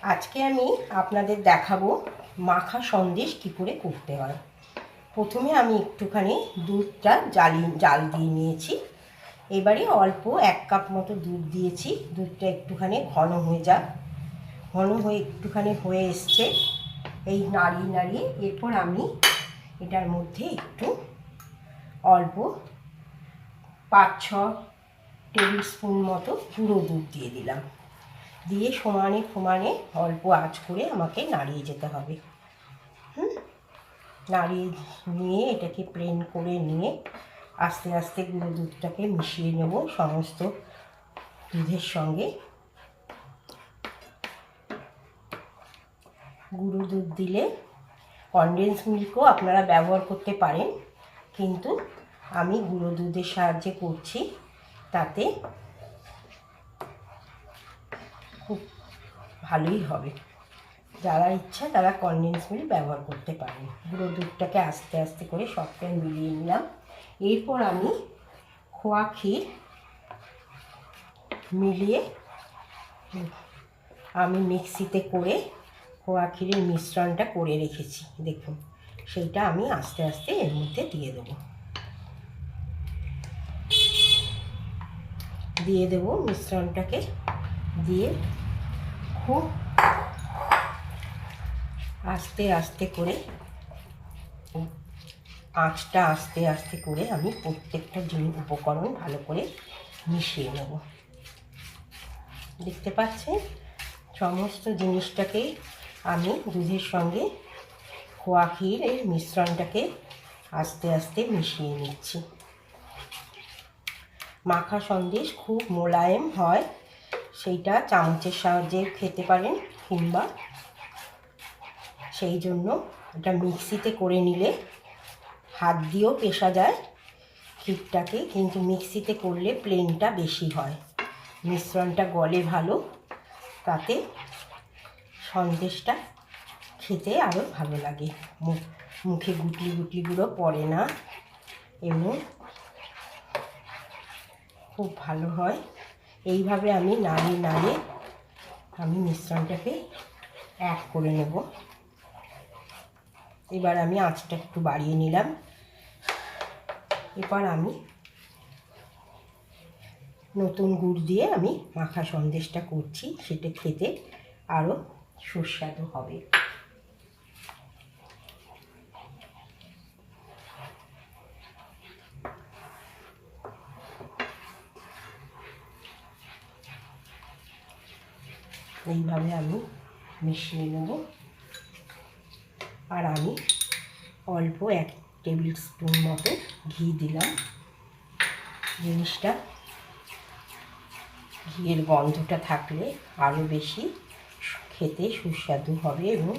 আজকে আমি আপনাদের দেখাবো মাখা সন্দেশ কী করে করতে হয়। প্রথমে আমি একটুখানি দুধটা জাল দিয়ে নিয়েছি। এবারে অল্প 1 কাপ মতো দুধ দিয়েছি। দুধটা একটুখানি ঘন হয়ে যাক, ঘন হয়ে একটুখানি হয়ে এসছে, এই নাড়িয়ে এরপর আমি এটার মধ্যে একটু অল্প 5-6 টেবিল স্পুন মতো গুঁড়ো দুধ দিয়ে দিলাম। দিয়ে সমানে অল্প আঁচ করে আমাকে নাড়িয়ে যেতে হবে। নাড়িয়ে নিয়ে এটাকে প্লেন করে নিয়ে আস্তে আস্তে গুঁড়ো দুধটাকে মিশিয়ে নেব সমস্ত দুধের সঙ্গে। গুঁড়ো দুধ দিলে কনডেন্স মিল্কও আপনারা ব্যবহার করতে পারেন, কিন্তু আমি গুঁড়ো দুধের সাহায্যে করছি, তাতে খুব ভালোই হবে। যারা ইচ্ছা তারা কনডেন্স মিল্ক ব্যবহার করতে পারেন। গুঁড়ো দুধটাকে আস্তে আস্তে করে সবটাই মিলিয়ে নিলাম। এরপর আমি খোয়া ক্ষীর মিলিয়ে আমি মিক্সিতে করে খোয়া ক্ষীরের মিশ্রণটা করে রেখেছি, দেখুন সেইটা আমি আস্তে আস্তে এর মধ্যে দিয়ে দেবো মিশ্রণটাকে দিয়ে খুব আস্তে আস্তে করে আঁচটা আস্তে আস্তে করে আমি প্রত্যেকটা উপকরণ ভালো করে মিশিয়ে নেব। দেখতে পাচ্ছেন সমস্ত জিনিসটাকে আমি দুধের সঙ্গে খোয়া ক্ষীরের মিশ্রণটাকে আস্তে আস্তে মিশিয়ে নিচ্ছি। মাখা সন্দেশ খুব মোলায়েম হয়, সেইটা চামচের সাহায্যে খেতে পারেন, কিংবা সেই জন্য এটা মিক্সিতে করে নিলে হাত দিয়েও পেশা যায় ক্ষীরটাকে, কিন্তু মিক্সিতে করলে প্লেনটা বেশি হয়, মিশ্রণটা গলে ভালো, তাতে সন্দেশটা খেতে আরও ভালো লাগে, মুখে গুটলিগুলো পড়ে না, এবং খুব ভালো হয়। এইভাবে আমি নাড়িয়ে আমি মিশ্রণটাকে এক করে নেব। এবার আমি আঁচটা একটু বাড়িয়ে নিলাম। এবার আমি নতুন গুড় দিয়ে আমি মাখা সন্দেশটা করছি, সেটা খেতে আরও সুস্বাদু হবে। এইভাবে আমি মিশিয়ে নেব। আর আমি অল্প 1 টেবিল স্পুন মতো ঘি দিলাম। জিনিসটা ঘিয়ের গন্ধটা থাকলে আরও বেশি খেতে সুস্বাদু হবে এবং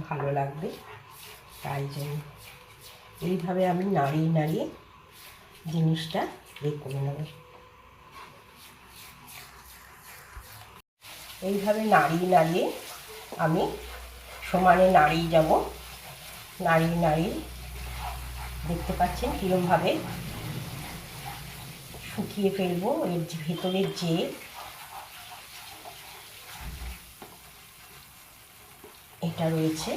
ভালো লাগবে, তাই জন্য এইভাবে আমি নাড়িয়ে জিনিসটা করে নেব। এইভাবে নাড়িয়ে আমি সমানে নাড়িয়ে যাব। নাড়িয়ে দেখতে পাচ্ছেন কীরকমভাবে শুকিয়ে ফেলবো এর ভেতরের যে এটা রয়েছে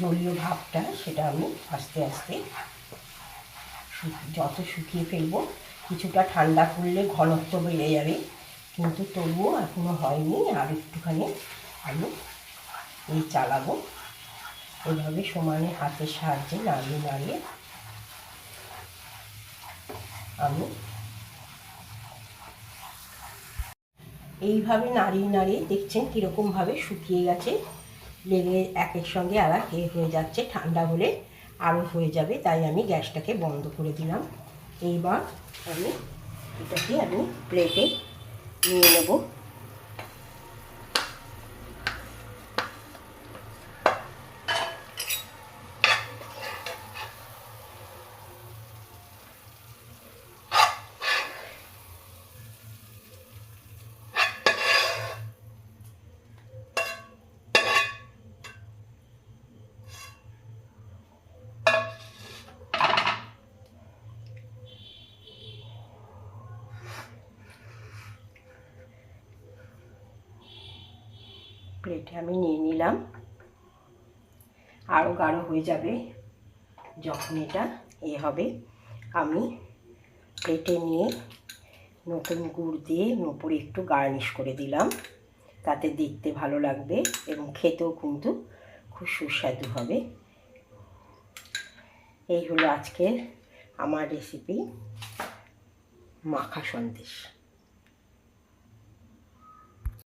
জলীয় ভাবটা, সেটা আমি আস্তে আস্তে যত শুকিয়ে ফেলবো, কিছুটা ঠান্ডা করলে ঘনত্ব বেড়ে যাবে, কিন্তু তবুও এখনো হয়নি, আর একটুখানি আমি চালাবো। এভাবে সমানে হাতের সাহায্যে নাড়িয়ে আমি এইভাবে নাড়িয়ে দেখছেন কীরকমভাবে শুকিয়ে গেছে, লেগে একের সঙ্গে আর হয়ে যাচ্ছে। ঠান্ডা হলে আরও হয়ে যাবে, তাই আমি গ্যাসটাকে বন্ধ করে দিলাম। এইবার এটাকে আমি প্লেটে নিয়ে নেব। প্লেটে আমি নিয়ে নিলাম। আরও গাঢ় হয়ে যাবে যখন এটা হবে। আমি প্লেটে নিয়ে নতুন গুড় দিয়ে উপরে একটু গার্নিশ করে দিলাম, তাতে দেখতে ভালো লাগবে এবং খেতেও কিন্তু খুব সুস্বাদু হবে। এই হলো আজকের আমার রেসিপি মাখা সন্দেশ।